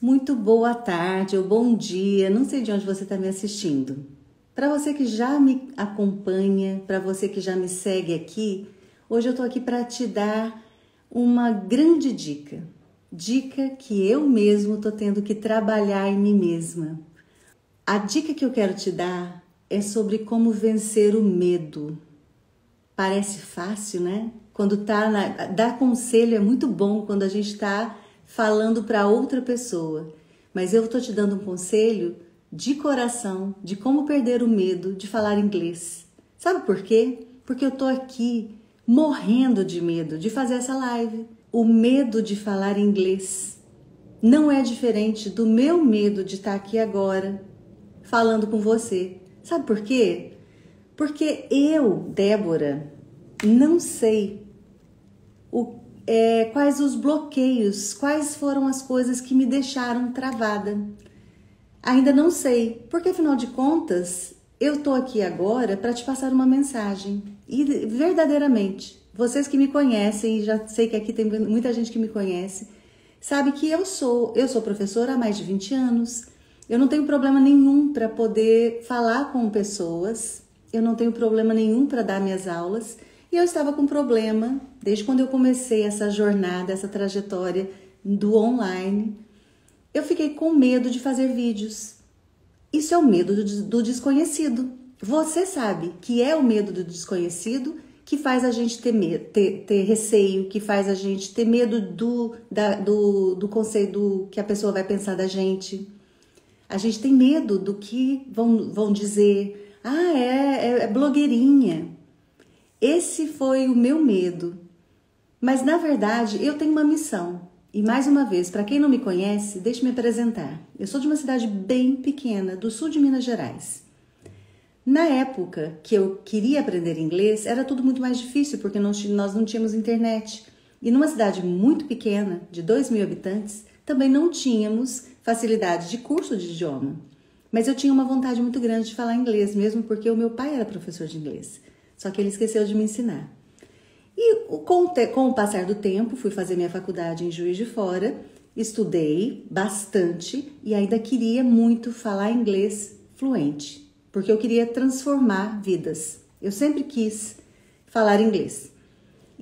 Muito boa tarde ou bom dia, não sei de onde você está me assistindo. Para você que já me acompanha, para você que já me segue aqui, hoje eu estou aqui para te dar uma grande dica. Dica que eu mesmo estou tendo que trabalhar em mim mesma. A dica que eu quero te dar é sobre como vencer o medo. Parece fácil, né? Dar conselho é muito bom quando a gente está falando para outra pessoa. Mas eu estou te dando um conselho de coração de como perder o medo de falar inglês. Sabe por quê? Porque eu estou aqui morrendo de medo de fazer essa live. O medo de falar inglês não é diferente do meu medo de estar aqui agora falando com você. Sabe por quê? Porque eu, Débora, não sei quais os bloqueios, quais foram as coisas que me deixaram travada. Ainda não sei, porque afinal de contas, eu tô aqui agora para te passar uma mensagem. E verdadeiramente, vocês que me conhecem, e já sei que aqui tem muita gente que me conhece, sabe que eu sou professora há mais de 20 anos. Eu não tenho problema nenhum para poder falar com pessoas. Eu não tenho problema nenhum para dar minhas aulas. E eu estava com problema, desde quando eu comecei essa jornada, essa trajetória do online, eu fiquei com medo de fazer vídeos. Isso é o medo do desconhecido. Você sabe que é o medo do desconhecido que faz a gente ter receio, que faz a gente ter medo do conceito que a pessoa vai pensar da gente. A gente tem medo do que vão dizer. Ah, é blogueirinha. Esse foi o meu medo. Mas, na verdade, eu tenho uma missão. E, mais uma vez, para quem não me conhece, deixe me apresentar. Eu sou de uma cidade bem pequena, do sul de Minas Gerais. Na época que eu queria aprender inglês, era tudo muito mais difícil, porque nós não tínhamos internet. E numa cidade muito pequena, de 2.000 habitantes, também não tínhamos facilidade de curso de idioma. Mas eu tinha uma vontade muito grande de falar inglês, mesmo porque o meu pai era professor de inglês. Só que ele esqueceu de me ensinar. E com o passar do tempo, fui fazer minha faculdade em Juiz de Fora, estudei bastante e ainda queria muito falar inglês fluente, porque eu queria transformar vidas. Eu sempre quis falar inglês.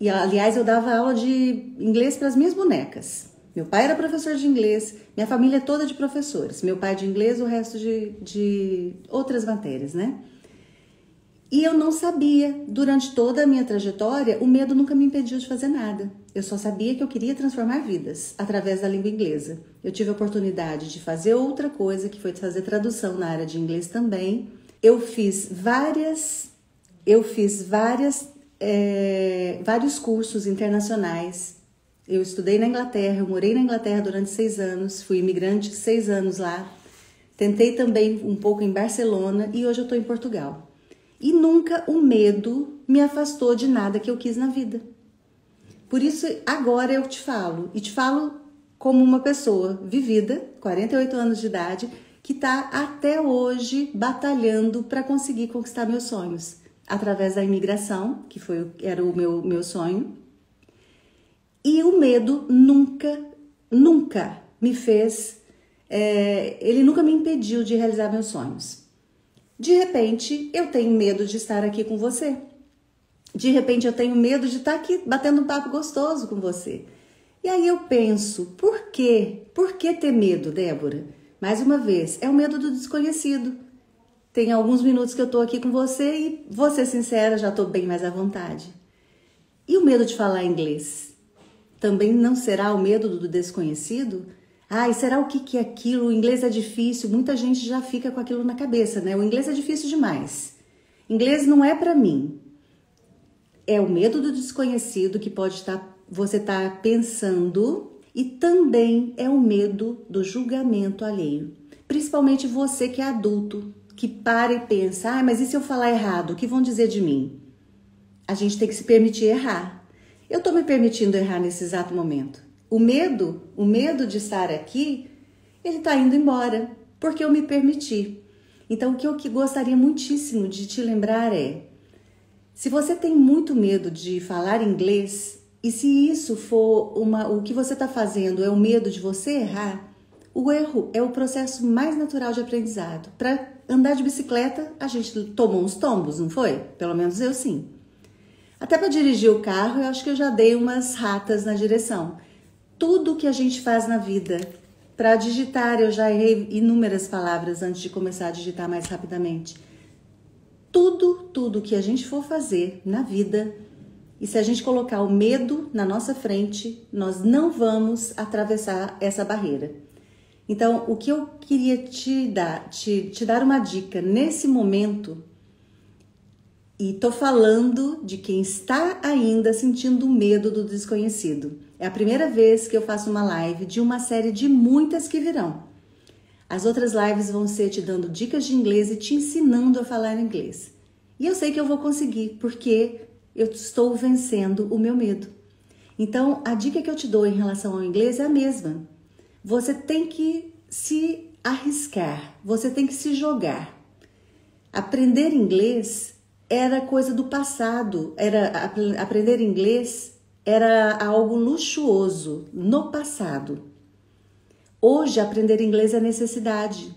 E, aliás, eu dava aula de inglês para as minhas bonecas. Meu pai era professor de inglês, minha família é toda de professores. Meu pai de inglês, o resto de outras matérias, né? E eu não sabia, durante toda a minha trajetória, o medo nunca me impediu de fazer nada. Eu só sabia que eu queria transformar vidas através da língua inglesa. Eu tive a oportunidade de fazer outra coisa, que foi de fazer tradução na área de inglês também. Eu fiz vários cursos internacionais. Eu estudei na Inglaterra, eu morei na Inglaterra durante 6 anos, fui imigrante 6 anos lá. Tentei também um pouco em Barcelona e hoje eu estou em Portugal. E nunca o medo me afastou de nada que eu quis na vida. Por isso, agora eu te falo, e te falo como uma pessoa vivida, 48 anos de idade, que está até hoje batalhando para conseguir conquistar meus sonhos. Através da imigração, que era o meu sonho. E o medo nunca me fez, ele nunca me impediu de realizar meus sonhos. De repente, eu tenho medo de estar aqui com você. De repente, eu tenho medo de estar aqui batendo um papo gostoso com você. E aí eu penso, por quê? Por que ter medo, Débora? Mais uma vez, é o medo do desconhecido. Tem alguns minutos que eu estou aqui com você e, vou ser sincera, já estou bem mais à vontade. E o medo de falar inglês? Também não será o medo do desconhecido? E será o que é aquilo? O inglês é difícil, muita gente já fica com aquilo na cabeça, né? O inglês é difícil demais. Inglês não é para mim. É o medo do desconhecido que você tá pensando e também é o medo do julgamento alheio. Principalmente você que é adulto, que para e pensa, mas e se eu falar errado? O que vão dizer de mim? A gente tem que se permitir errar. Eu tô me permitindo errar nesse exato momento. O medo de estar aqui, ele tá indo embora, porque eu me permiti. Então, o que eu gostaria muitíssimo de te lembrar se você tem muito medo de falar inglês, e se isso for o que você está fazendo é o medo de você errar, O erro é o processo mais natural de aprendizado. Para andar de bicicleta, a gente tomou uns tombos, não foi? Pelo menos eu sim. Até para dirigir o carro, eu acho que eu já dei umas ratas na direção. Tudo que a gente faz na vida, para digitar, eu já errei inúmeras palavras antes de começar a digitar mais rapidamente. Tudo que a gente for fazer na vida, e se a gente colocar o medo na nossa frente, nós não vamos atravessar essa barreira. Então, o que eu queria te dar uma dica nesse momento, e tô falando de quem está ainda sentindo medo do desconhecido. É a primeira vez que eu faço uma live de uma série de muitas que virão. As outras lives vão ser te dando dicas de inglês e te ensinando a falar inglês. E eu sei que eu vou conseguir, porque eu estou vencendo o meu medo. Então, a dica que eu te dou em relação ao inglês é a mesma. Você tem que se arriscar, você tem que se jogar. Aprender inglês era coisa do passado, aprender inglês era algo luxuoso no passado. Hoje, aprender inglês é necessidade.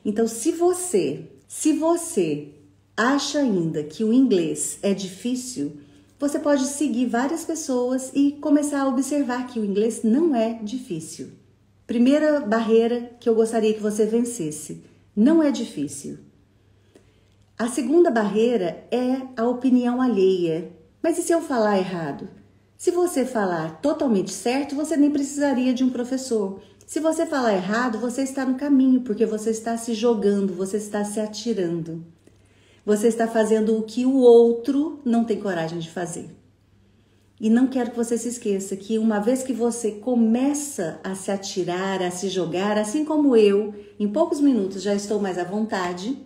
Então, se você acha ainda que o inglês é difícil, você pode seguir várias pessoas e começar a observar que o inglês não é difícil. Primeira barreira que eu gostaria que você vencesse: não é difícil. A segunda barreira é a opinião alheia. Mas e se eu falar errado? Se você falar totalmente certo, você nem precisaria de um professor. Se você falar errado, você está no caminho, porque você está se jogando, você está se atirando. Você está fazendo o que o outro não tem coragem de fazer. E não quero que você se esqueça que uma vez que você começa a se atirar, a se jogar, assim como eu, em poucos minutos já estou mais à vontade,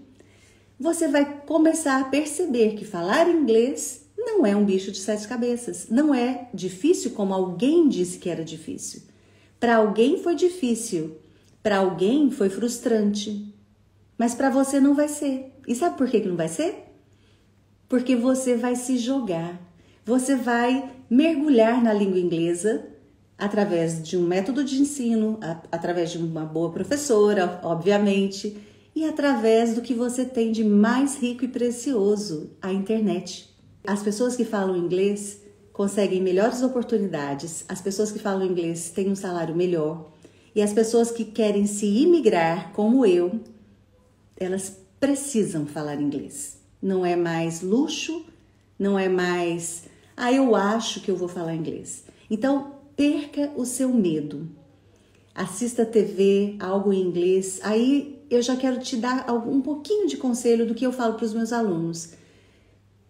você vai começar a perceber que falar inglês não é um bicho de 7 cabeças. Não é difícil como alguém disse que era difícil. Para alguém foi difícil, para alguém foi frustrante, mas para você não vai ser. E sabe por que não vai ser? Porque você vai se jogar, você vai mergulhar na língua inglesa através de um método de ensino, através de uma boa professora, obviamente, e através do que você tem de mais rico e precioso, a internet. As pessoas que falam inglês conseguem melhores oportunidades, as pessoas que falam inglês têm um salário melhor, e as pessoas que querem se imigrar, como eu, elas precisam falar inglês. Não é mais luxo, não é mais, eu acho que eu vou falar inglês. Então, perca o seu medo. Assista TV, algo em inglês. Aí eu já quero te dar um pouquinho de conselho do que eu falo para os meus alunos.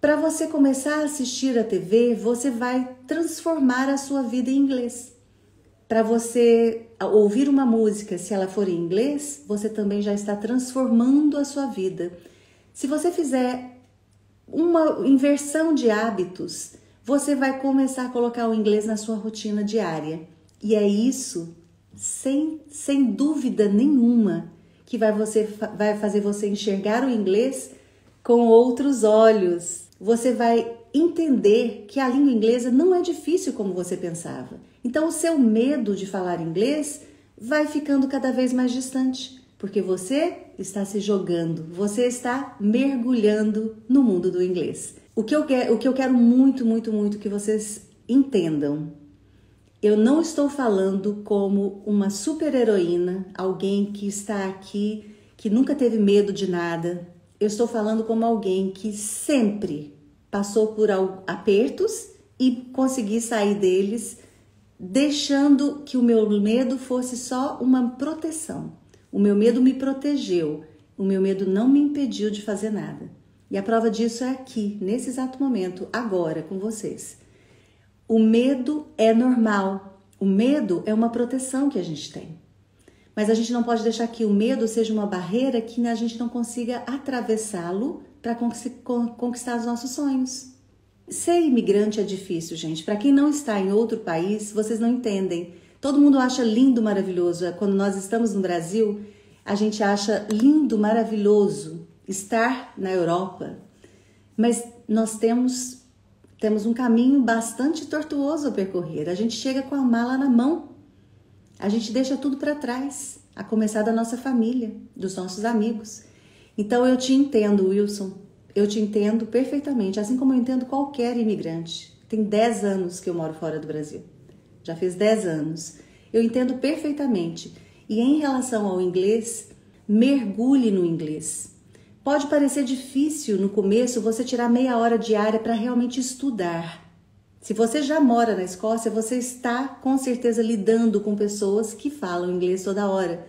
Para você começar a assistir a TV, você vai transformar a sua vida em inglês. Para você ouvir uma música, se ela for em inglês, você também já está transformando a sua vida. Se você fizer uma inversão de hábitos, você vai começar a colocar o inglês na sua rotina diária. E é isso, sem dúvida nenhuma, que vai fazer você enxergar o inglês com outros olhos. Você vai entender que a língua inglesa não é difícil como você pensava. Então, o seu medo de falar inglês vai ficando cada vez mais distante, porque você está se jogando, você está mergulhando no mundo do inglês. O que eu quero muito, muito, muito que vocês entendam, eu não estou falando como uma super-heroína, alguém que está aqui, que nunca teve medo de nada. Eu estou falando como alguém que sempre passou por apertos e consegui sair deles, deixando que o meu medo fosse só uma proteção. O meu medo me protegeu, o meu medo não me impediu de fazer nada. E a prova disso é aqui, nesse exato momento, agora, com vocês. O medo é normal, o medo é uma proteção que a gente tem. Mas a gente não pode deixar que o medo seja uma barreira que a gente não consiga atravessá-lo para conquistar os nossos sonhos. Ser imigrante é difícil, gente. Para quem não está em outro país, vocês não entendem. Todo mundo acha lindo, maravilhoso. Quando nós estamos no Brasil, a gente acha lindo, maravilhoso estar na Europa. Mas nós temos um caminho bastante tortuoso a percorrer. A gente chega com a mala na mão. A gente deixa tudo para trás. a começar da nossa família, dos nossos amigos. Então eu te entendo, Wilson, eu te entendo perfeitamente, assim como eu entendo qualquer imigrante. Tem 10 anos que eu moro fora do Brasil, já fez 10 anos. Eu entendo perfeitamente. E em relação ao inglês, mergulhe no inglês. Pode parecer difícil no começo você tirar meia hora diária para realmente estudar. Se você já mora na Escócia, você está com certeza lidando com pessoas que falam inglês toda hora.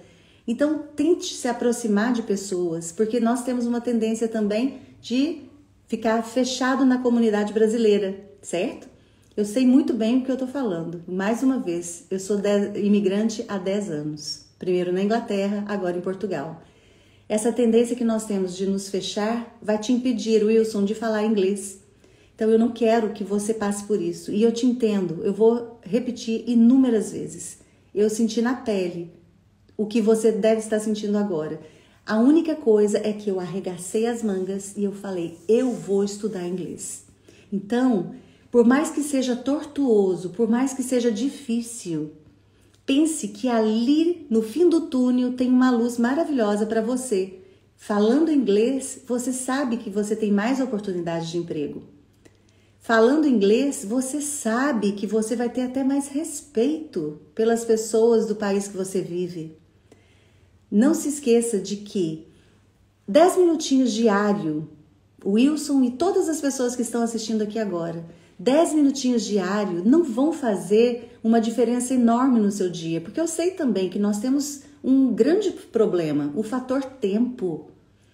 Então, tente se aproximar de pessoas, porque nós temos uma tendência também de ficar fechado na comunidade brasileira, certo? Eu sei muito bem o que eu estou falando. Mais uma vez, eu sou imigrante há 10 anos. Primeiro na Inglaterra, agora em Portugal. Essa tendência que nós temos de nos fechar vai te impedir, Wilson, de falar inglês. Então, eu não quero que você passe por isso. E eu te entendo, eu vou repetir inúmeras vezes. Eu senti na pele o que você deve estar sentindo agora. A única coisa é que eu arregacei as mangas e eu falei, eu vou estudar inglês. Então, por mais que seja tortuoso, por mais que seja difícil, pense que ali no fim do túnel tem uma luz maravilhosa para você. Falando inglês, você sabe que você tem mais oportunidades de emprego. Falando inglês, você sabe que você vai ter até mais respeito pelas pessoas do país que você vive. Não se esqueça de que 10 minutinhos diário, Wilson e todas as pessoas que estão assistindo aqui agora, 10 minutinhos diário não vão fazer uma diferença enorme no seu dia, porque eu sei também que nós temos um grande problema, o fator tempo.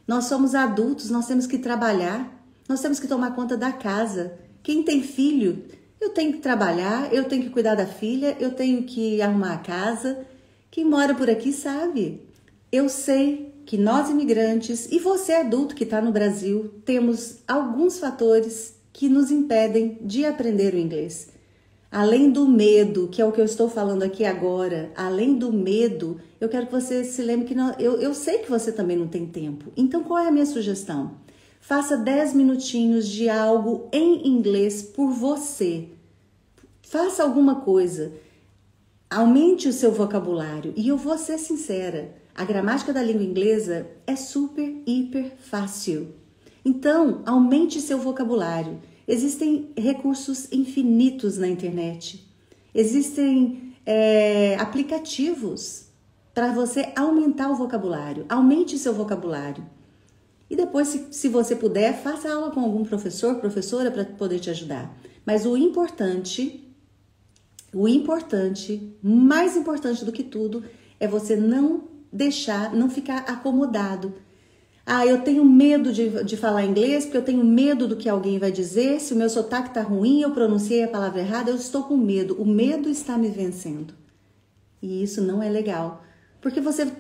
Nós somos adultos, nós temos que trabalhar, nós temos que tomar conta da casa. Quem tem filho, eu tenho que trabalhar, eu tenho que cuidar da filha, eu tenho que arrumar a casa. Quem mora por aqui sabe. Eu sei que nós imigrantes e você adulto que está no Brasil, temos alguns fatores que nos impedem de aprender o inglês. Além do medo, que é o que eu estou falando aqui agora, além do medo, eu quero que você se lembre que eu sei que você também não tem tempo. Então, qual é a minha sugestão? Faça 10 minutinhos de algo em inglês por você. Faça alguma coisa. Aumente o seu vocabulário. E eu vou ser sincera, a gramática da língua inglesa é super, hiper fácil. Então, aumente seu vocabulário. Existem recursos infinitos na internet. Existem aplicativos para você aumentar o vocabulário. Aumente seu vocabulário. E depois, se você puder, faça aula com algum professor, professora para poder te ajudar. Mas o importante, mais importante do que tudo, é você não ficar acomodado. Ah, eu tenho medo de falar inglês porque eu tenho medo do que alguém vai dizer. Se o meu sotaque está ruim, eu pronunciei a palavra errada, eu estou com medo. O medo está me vencendo. E isso não é legal. Porque você,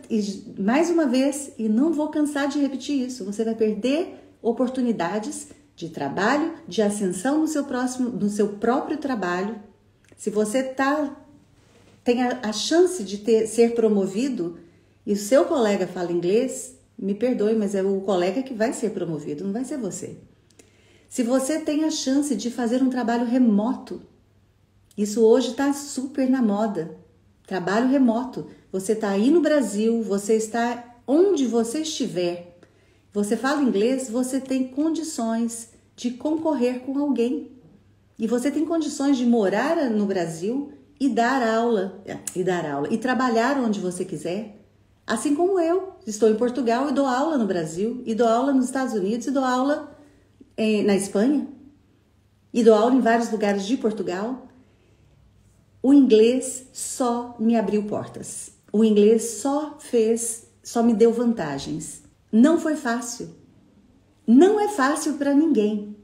mais uma vez, e não vou cansar de repetir isso, você vai perder oportunidades de trabalho, de ascensão no seu próprio trabalho. Se você tem a chance de ser promovido e o seu colega fala inglês, me perdoe, mas é o colega que vai ser promovido, não vai ser você. Se você tem a chance de fazer um trabalho remoto, isso hoje está super na moda. Trabalho remoto. Você está aí no Brasil, você está onde você estiver. Você fala inglês, você tem condições de concorrer com alguém. E você tem condições de morar no Brasil e dar aula, e trabalhar onde você quiser. Assim como eu, estou em Portugal e dou aula no Brasil, e dou aula nos Estados Unidos, e dou aula na Espanha, e dou aula em vários lugares de Portugal. O inglês só me abriu portas. O inglês só me deu vantagens. Não foi fácil. Não é fácil para ninguém.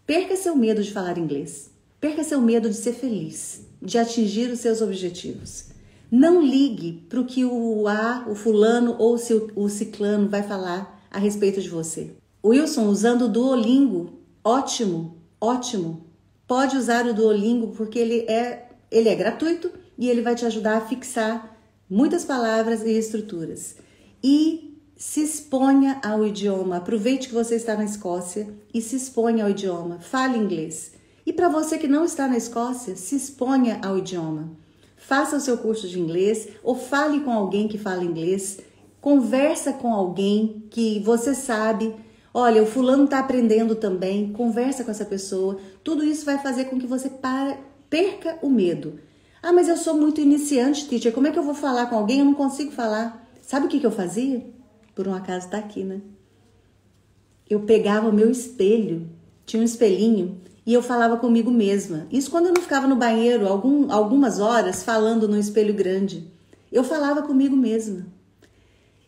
Perca seu medo de falar inglês. Perca seu medo de ser feliz, de atingir os seus objetivos. Não ligue para o que o fulano ou o ciclano vai falar a respeito de você. O Wilson, usando o Duolingo, ótimo, ótimo. Pode usar o Duolingo porque ele é gratuito e ele vai te ajudar a fixar muitas palavras e estruturas. E se exponha ao idioma. Aproveite que você está na Escócia e se exponha ao idioma. Fale inglês. E para você que não está na Escócia, se exponha ao idioma. faça o seu curso de inglês ou fale com alguém que fala inglês, conversa com alguém que você sabe, olha, o fulano está aprendendo também, conversa com essa pessoa. Tudo isso vai fazer com que você perca o medo. Ah, mas eu sou muito iniciante, teacher, como é que eu vou falar com alguém? Eu não consigo falar. Sabe o que eu fazia? Por um acaso tá aqui, né? Eu pegava o meu espelho, tinha um espelhinho, e eu falava comigo mesma. Isso quando eu não ficava no banheiro algumas horas falando no espelho grande. Eu falava comigo mesma.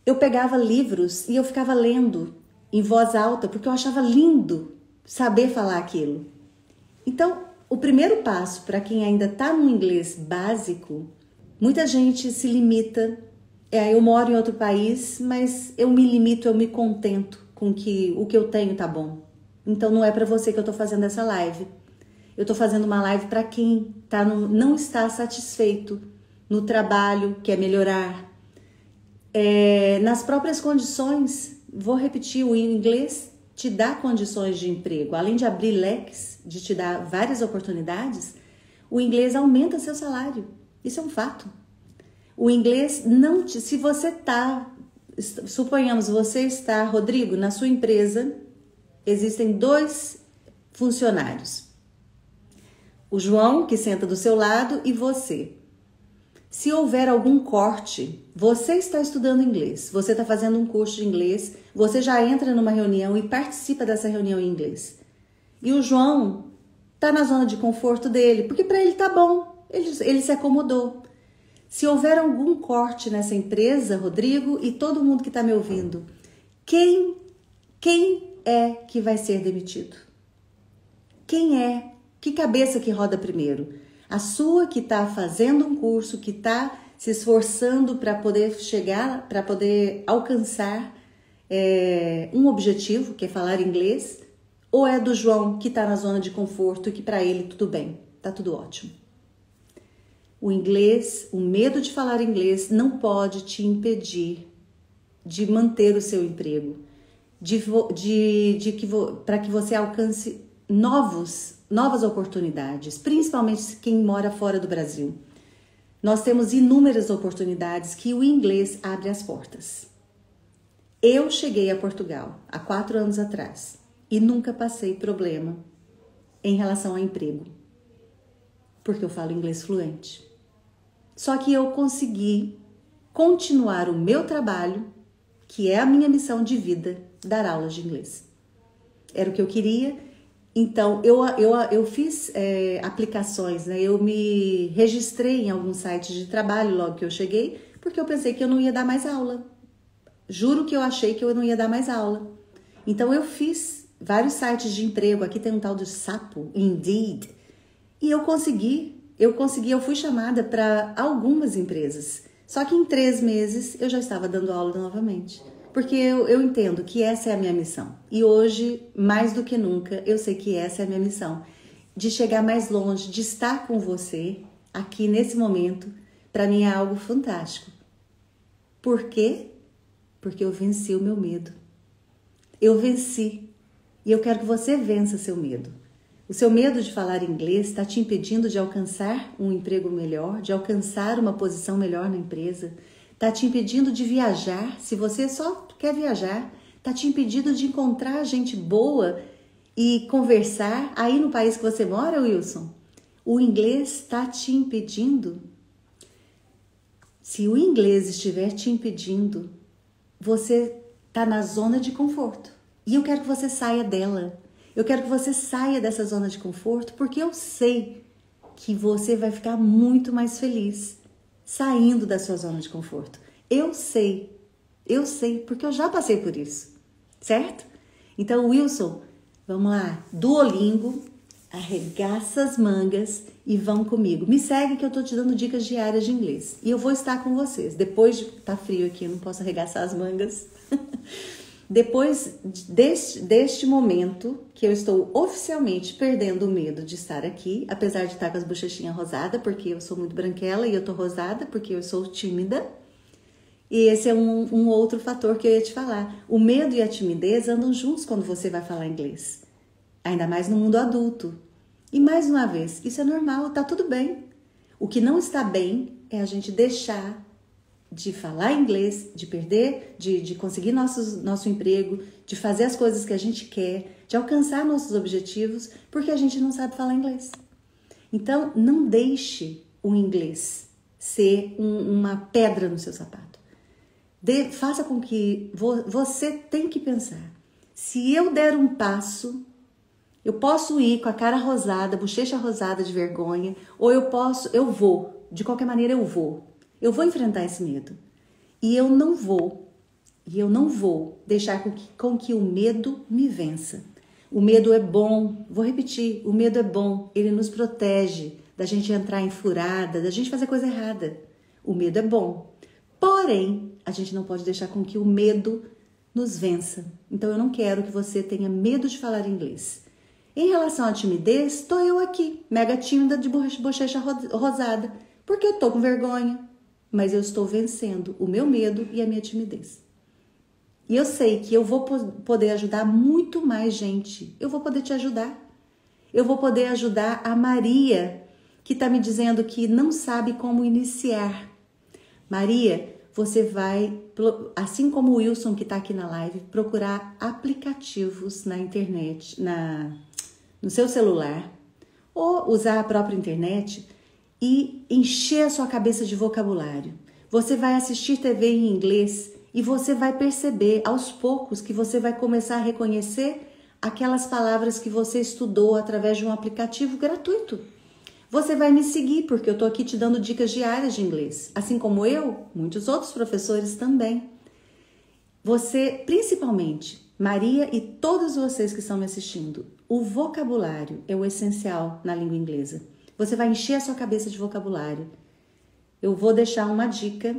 Eu pegava livros e eu ficava lendo em voz alta, porque eu achava lindo saber falar aquilo. Então, o primeiro passo para quem ainda está no inglês básico, muita gente se limita. Eu moro em outro país, mas eu me limito, eu me contento com que o que eu tenho tá bom. Então não é para você que eu tô fazendo essa live. Eu tô fazendo uma live para quem não está satisfeito no trabalho, quer melhorar. Nas próprias condições, vou repetir, o inglês te dá condições de emprego. Além de abrir leques, de te dar várias oportunidades, o inglês aumenta seu salário. Isso é um fato. O inglês não te... Se você suponhamos, você está, Rodrigo, na sua empresa, existem 2 funcionários. O João, que senta do seu lado, e você. Se houver algum corte, você está estudando inglês, você está fazendo um curso de inglês, você já entra numa reunião e participa dessa reunião em inglês. E o João está na zona de conforto dele, porque para ele tá bom, ele se acomodou. Se houver algum corte nessa empresa, Rodrigo, e todo mundo que está me ouvindo, quem é que vai ser demitido? Quem é? Que cabeça que roda primeiro? A sua, que está fazendo um curso, que está se esforçando para poder chegar, para poder alcançar um objetivo, que é falar inglês, ou é do João, que está na zona de conforto e que para ele tudo bem, está tudo ótimo? O inglês, o medo de falar inglês não pode te impedir de manter o seu emprego, para que você alcance novas oportunidades, principalmente quem mora fora do Brasil. Nós temos inúmeras oportunidades que o inglês abre as portas. Eu cheguei a Portugal há 4 anos atrás e nunca passei problema em relação ao emprego, porque eu falo inglês fluente. Só que eu consegui continuar o meu trabalho, que é a minha missão de vida, dar aulas de inglês. Era o que eu queria. Então, eu fiz aplicações, né? Eu me registrei em alguns sites de trabalho logo que eu cheguei, porque eu pensei que eu não ia dar mais aula. Juro que eu achei que eu não ia dar mais aula. Então, eu fiz vários sites de emprego. Aqui tem um tal de Sapo, Indeed. E eu fui chamada para algumas empresas. Só que em 3 meses eu já estava dando aula novamente. Porque eu entendo que essa é a minha missão. E hoje, mais do que nunca, eu sei que essa é a minha missão. De chegar mais longe, de estar com você aqui nesse momento, para mim é algo fantástico. Por quê? Porque eu venci o meu medo. Eu venci. E eu quero que você vença seu medo. O seu medo de falar inglês está te impedindo de alcançar um emprego melhor, de alcançar uma posição melhor na empresa. Está te impedindo de viajar, se você só quer viajar. Está te impedindo de encontrar gente boa e conversar aí no país que você mora, Wilson. O inglês está te impedindo. Se o inglês estiver te impedindo, você está na zona de conforto. E eu quero que você saia dela. Eu quero que você saia dessa zona de conforto, porque eu sei que você vai ficar muito mais feliz saindo da sua zona de conforto. Eu sei, porque eu já passei por isso, certo? Então, Wilson, vamos lá, Duolingo, arregaça as mangas e vão comigo. Me segue que eu tô te dando dicas diárias de inglês. E eu vou estar com vocês. Depois de... Tá frio aqui, eu não posso arregaçar as mangas. Depois deste momento que eu estou oficialmente perdendo o medo de estar aqui, apesar de estar com as bochechinhas rosadas, porque eu sou muito branquela e eu tô rosada porque eu sou tímida. E esse é um outro fator que eu ia te falar. O medo e a timidez andam juntos quando você vai falar inglês. Ainda mais no mundo adulto. E mais uma vez, isso é normal, tá tudo bem. O que não está bem é a gente deixar de falar inglês, de perder, de conseguir nosso emprego, de fazer as coisas que a gente quer, de alcançar nossos objetivos, porque a gente não sabe falar inglês. Então, não deixe o inglês ser uma pedra no seu sapato. Faça com que você tem que pensar. Se eu der um passo, eu posso ir com a cara rosada, bochecha rosada de vergonha, ou eu vou, de qualquer maneira eu vou. Eu vou enfrentar esse medo. E eu não vou deixar com que o medo me vença. O medo é bom, vou repetir, o medo é bom, ele nos protege da gente entrar em furada, da gente fazer coisa errada. O medo é bom. Porém, a gente não pode deixar com que o medo nos vença. Então, eu não quero que você tenha medo de falar inglês. Em relação à timidez, estou eu aqui, mega tímida de bochecha rosada, porque eu tô com vergonha, mas eu estou vencendo o meu medo e a minha timidez. E eu sei que eu vou poder ajudar muito mais gente. Eu vou poder te ajudar. Eu vou poder ajudar a Maria, que está me dizendo que não sabe como iniciar. Maria, você vai, assim como o Wilson que está aqui na live, procurar aplicativos na internet, no seu celular, ou usar a própria internet e encher a sua cabeça de vocabulário. Você vai assistir TV em inglês e você vai perceber aos poucos que você vai começar a reconhecer aquelas palavras que você estudou através de um aplicativo gratuito. Você vai me seguir porque eu tô aqui te dando dicas diárias de inglês, assim como eu, muitos outros professores também. Você, principalmente, Maria e todos vocês que estão me assistindo, o vocabulário é o essencial na língua inglesa. Você vai encher a sua cabeça de vocabulário. Eu vou deixar uma dica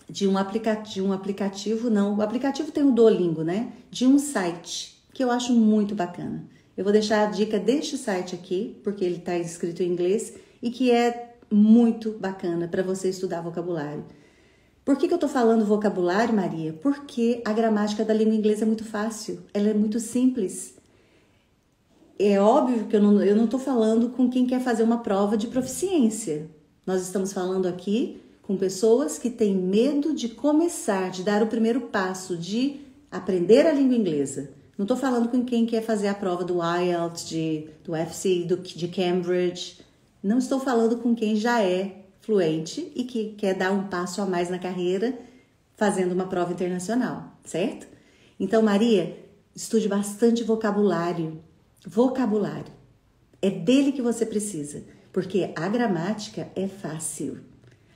de um aplicativo, não, o aplicativo tem o Duolingo, né? De um site que eu acho muito bacana. Eu vou deixar a dica deste site aqui, porque ele está escrito em inglês e que é muito bacana para você estudar vocabulário. Por que eu estou falando vocabulário, Maria? Porque a gramática da língua inglesa é muito fácil, ela é muito simples. É óbvio que eu não estou falando com quem quer fazer uma prova de proficiência. Nós estamos falando aqui com pessoas que têm medo de começar, de dar o primeiro passo, de aprender a língua inglesa. Não estou falando com quem quer fazer a prova do IELTS, do FCE, de Cambridge. Não estou falando com quem já é fluente e que quer dar um passo a mais na carreira fazendo uma prova internacional, certo? Então, Maria, estude bastante vocabulário. Vocabulário. É dele que você precisa, porque a gramática é fácil.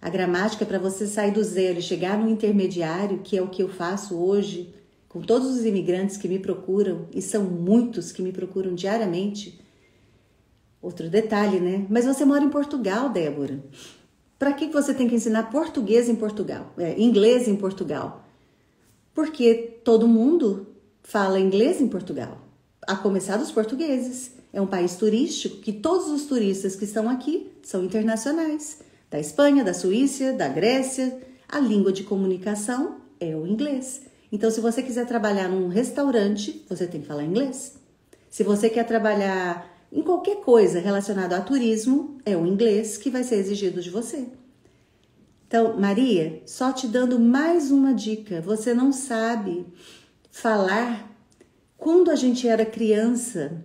A gramática é para você sair do zero e chegar no intermediário, que é o que eu faço hoje, com todos os imigrantes que me procuram, e são muitos que me procuram diariamente. Outro detalhe, né? Mas você mora em Portugal, Débora. Para que você tem que ensinar português em Portugal? Inglês em Portugal? Porque todo mundo fala inglês em Portugal, a começar dos portugueses. É um país turístico que todos os turistas que estão aqui são internacionais. Da Espanha, da Suíça, da Grécia. A língua de comunicação é o inglês. Então, se você quiser trabalhar num restaurante, você tem que falar inglês. Se você quer trabalhar em qualquer coisa relacionada a turismo, é o inglês que vai ser exigido de você. Então, Maria, só te dando mais uma dica. Você não sabe falar. Quando a gente era criança,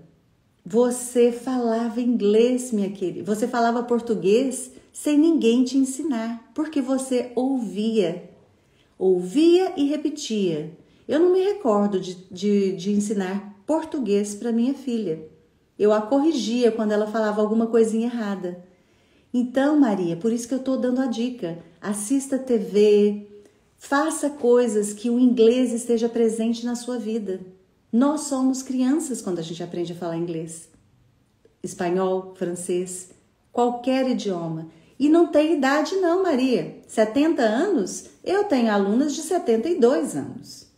você falava inglês, minha querida. Você falava português sem ninguém te ensinar, porque você ouvia e repetia. Eu não me recordo de ensinar português para minha filha. Eu a corrigia quando ela falava alguma coisinha errada. Então, Maria, por isso que eu estou dando a dica. Assista TV, faça coisas que o inglês esteja presente na sua vida. Nós somos crianças quando a gente aprende a falar inglês. Espanhol, francês, qualquer idioma. E não tem idade não, Maria. 70 anos? Eu tenho alunas de 72 anos.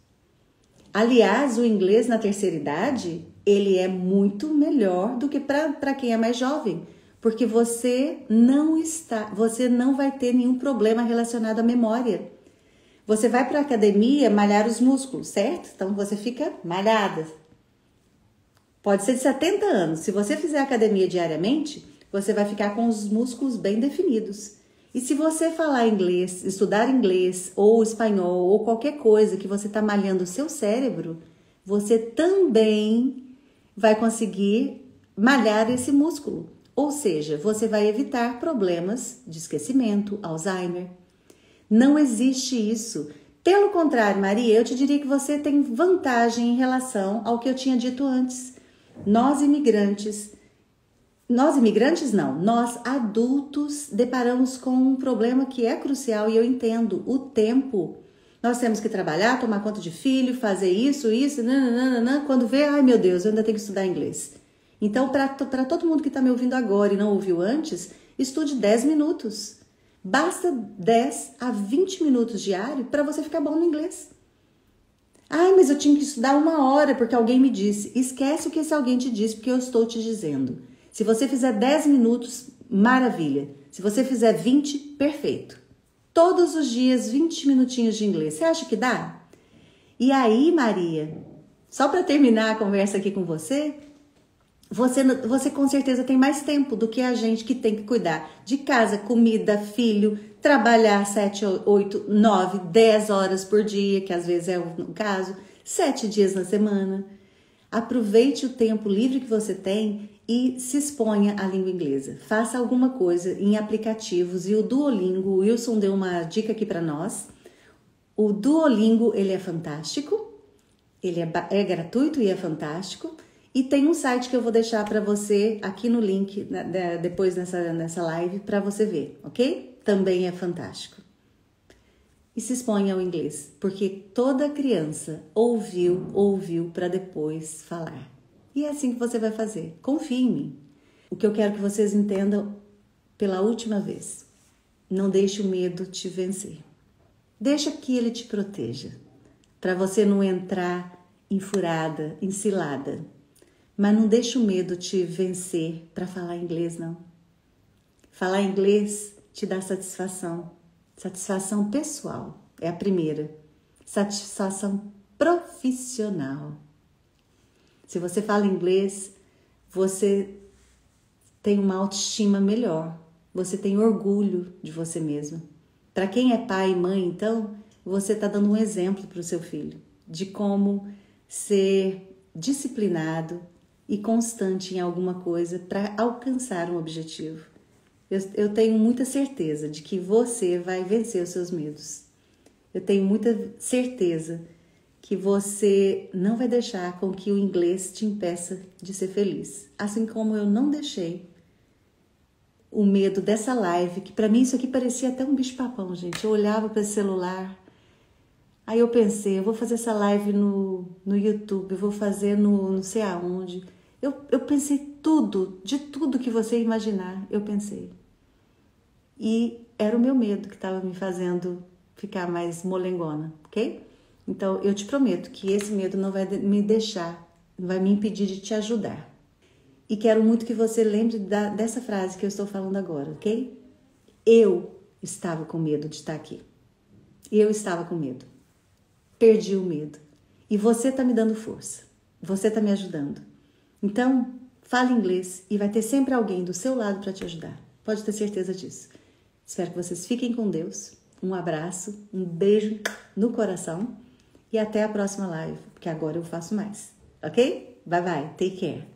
Aliás, o inglês na terceira idade, ele é muito melhor do que para quem é mais jovem, porque você não vai ter nenhum problema relacionado à memória. Você vai para a academia malhar os músculos, certo? Então você fica malhada. Pode ser de 70 anos. Se você fizer academia diariamente, você vai ficar com os músculos bem definidos. E se você falar inglês, estudar inglês ou espanhol ou qualquer coisa que você está malhando o seu cérebro, você também vai conseguir malhar esse músculo. Ou seja, você vai evitar problemas de esquecimento, Alzheimer. Não existe isso. Pelo contrário, Maria, eu te diria que você tem vantagem em relação ao que eu tinha dito antes. Nós adultos deparamos com um problema que é crucial e eu entendo, o tempo. Nós temos que trabalhar, tomar conta de filho, fazer isso, nananana, quando vê, ai meu Deus, eu ainda tenho que estudar inglês. Então, para todo mundo que está me ouvindo agora e não ouviu antes, estude 10 minutos. Basta 10 a 20 minutos diário para você ficar bom no inglês. Ai, mas eu tinha que estudar 1 hora porque alguém me disse. Esquece o que esse alguém te disse, porque eu estou te dizendo. Se você fizer 10 minutos, maravilha. Se você fizer 20, perfeito. Todos os dias, 20 minutinhos de inglês. Você acha que dá? E aí, Maria, só para terminar a conversa aqui com você, você com certeza tem mais tempo do que a gente que tem que cuidar de casa, comida, filho, trabalhar 7, 8, 9, 10 horas por dia, que às vezes é o caso, 7 dias na semana. Aproveite o tempo livre que você tem e se exponha à língua inglesa. Faça alguma coisa em aplicativos e o Duolingo, o Wilson deu uma dica aqui para nós. O Duolingo, ele é fantástico, ele é gratuito e é fantástico. E tem um site que eu vou deixar para você aqui no link, depois nessa live, para você ver, ok? Também é fantástico. E se exponha ao inglês, porque toda criança ouviu para depois falar. E é assim que você vai fazer. Confie em mim. O que eu quero que vocês entendam pela última vez. Não deixe o medo te vencer. Deixa que ele te proteja, para você não entrar enfurada, encilada. Mas não deixe o medo te vencer para falar inglês, não. Falar inglês te dá satisfação. Satisfação pessoal é a primeira. Satisfação profissional. Se você fala inglês, você tem uma autoestima melhor. Você tem orgulho de você mesmo. Para quem é pai e mãe, então, você está dando um exemplo para o seu filho de como ser disciplinado e constante em alguma coisa para alcançar um objetivo. Eu tenho muita certeza de que você vai vencer os seus medos. Eu tenho muita certeza que você não vai deixar com que o inglês te impeça de ser feliz. Assim como eu não deixei o medo dessa live, que para mim isso aqui parecia até um bicho-papão, gente. Eu olhava para esse celular, aí eu pensei, eu vou fazer essa live no YouTube, eu vou fazer no não sei aonde. Eu pensei de tudo que você imaginar, eu pensei. E era o meu medo que estava me fazendo ficar mais molengona, ok? Então, eu te prometo que esse medo não vai me deixar, não vai me impedir de te ajudar. E quero muito que você lembre dessa frase que eu estou falando agora, ok? Eu estava com medo de estar aqui. Eu estava com medo. Perdi o medo. E você está me dando força. Você está me ajudando. Então, fale inglês e vai ter sempre alguém do seu lado para te ajudar. Pode ter certeza disso. Espero que vocês fiquem com Deus. Um abraço, um beijo no coração e até a próxima live, porque agora eu faço mais. Ok? Bye bye. Take care.